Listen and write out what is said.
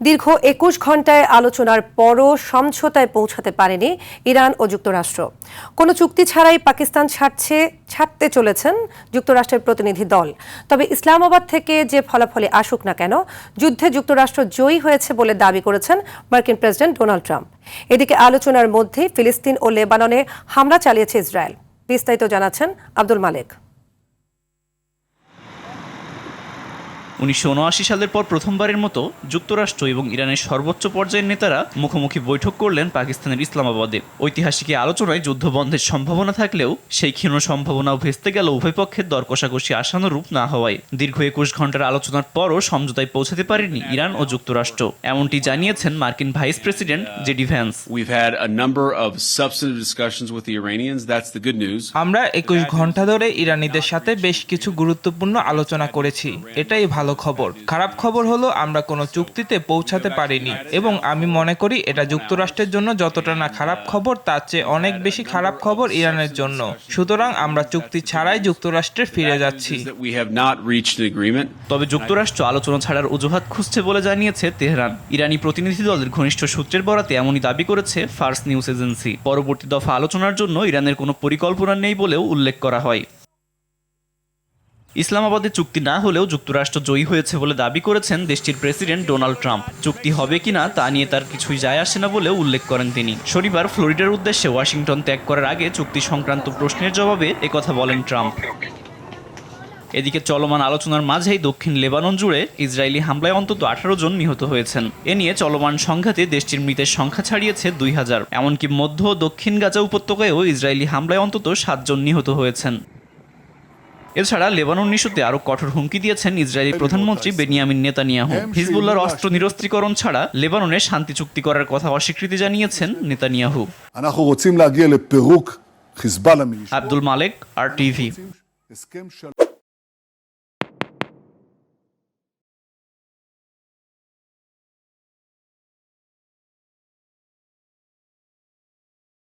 দীর্ঘ ২১ ঘণ্টায় আলোচনার পরও সমঝোতায় পৌঁছাতে পারেনি ইরান ও যুক্তরাষ্ট্র। কোনো চুক্তি ছাড়াই পাকিস্তান ছাড়তে চলেছেন যুক্তরাষ্ট্রের প্রতিনিধি দল। তবে ইসলামাবাদ থেকে যে ফলাফলে আসুক না কেন, যুদ্ধে যুক্তরাষ্ট্র জয়ী হয়েছে বলে দাবি করেছেন মার্কিন প্রেসিডেন্ট ডোনাল্ড ট্রাম্প। এদিকে আলোচনার মধ্যে ফিলিস্তিন ও লেবাননে হামলা চালিয়েছে ইসরায়েল। বিস্তারিত জানাচ্ছেন আব্দুল মালেক। ১৯৭৯ সালের পর প্রথমবারের মতো যুক্তরাষ্ট্র এবং ইরানের সর্বোচ্চ পর্যায়ের নেতারা মুখোমুখি বৈঠক করলেন পাকিস্তানের ইসলামাবাদে। ঐতিহাসিক আলোচনায় যুদ্ধবন্ধের সম্ভাবনা থাকলেও সেই ক্ষীণ সম্ভাবনাও ভেস্তে গেল উভয় পক্ষের দর কষাকষি আশানুরূপ না হওয়ায়। দীর্ঘ ২১ ঘণ্টার আলোচনার পরও সমঝোতায় পৌঁছাতে পারেনি ইরান ও যুক্তরাষ্ট্র, এমনটি জানিয়েছেন মার্কিন ভাইস প্রেসিডেন্ট জেডি ভ্যান্স। আমরা ২১ ঘণ্টা ধরে ইরানিদের সাথে বেশ কিছু গুরুত্বপূর্ণ আলোচনা করেছি, এটাই ভালো খবর। খারাপ খবর হলো আমরা কোনো চুক্তিতে পৌঁছাতে পারিনি, এবং আমি মনে করি এটা যুক্তরাষ্ট্রের জন্য যতটা না খারাপ খবর, তার চেয়ে অনেক বেশি খারাপ খবর ইরানের জন্য। সুতরাং আমরা চুক্তি ছাড়াই যুক্তরাষ্ট্রে ফিরে যাচ্ছি। তবে যুক্তরাষ্ট্র আলোচনা ছাড়ার অজুহাত খুঁজছে বলে জানিয়েছে তেহরান। ইরানি প্রতিনিধি দলের ঘনিষ্ঠ সূত্রের বরাতে এমনই দাবি করেছে ফার্স নিউজ এজেন্সি। পরবর্তী দফা আলোচনার জন্য ইরানের কোনো পরিকল্পনা নেই বলেও উল্লেখ করা হয়। ইসলামাবাদে চুক্তি না হলেও যুক্তরাষ্ট্র জয়ী হয়েছে বলে দাবি করেছেন দেশটির প্রেসিডেন্ট ডোনাল্ড ট্রাম্প। চুক্তি হবে কিনা তা নিয়ে তার কিছুই যায় আসে না বলেও উল্লেখ করেন তিনি। শনিবার ফ্লোরিডার উদ্দেশ্যে ওয়াশিংটন ত্যাগ করার আগে চুক্তি সংক্রান্ত প্রশ্নের জবাবে একথা বলেন ট্রাম্প। এদিকে চলমান আলোচনার মাঝেই দক্ষিণ লেবানন জুড়ে ইসরায়েলি হামলায় অন্তত ১৮ জন নিহত হয়েছেন। এ নিয়ে চলমান সংঘাতে দেশটির মৃতের সংখ্যা ছাড়িয়েছে ২,০০০। এমনকি মধ্য ও দক্ষিণ গাজা উপত্যকায়ও ইসরায়েলি হামলায় অন্তত ৭ জন নিহত হয়েছেন। এছাড়া লেবানন ইস্যুতে আরও কঠোর হুমকি দিয়েছেন ইসরায়েলি প্রধানমন্ত্রী বেনিয়ামিন নেতানিয়াহু। হিজবুল্লাহর অস্ত্র নিরস্ত্রীকরণ ছাড়া লেবাননে শান্তি চুক্তি করার কথা অস্বীকৃতি জানিয়েছেন নেতানিয়াহু। আব্দুল মালেক, RTV।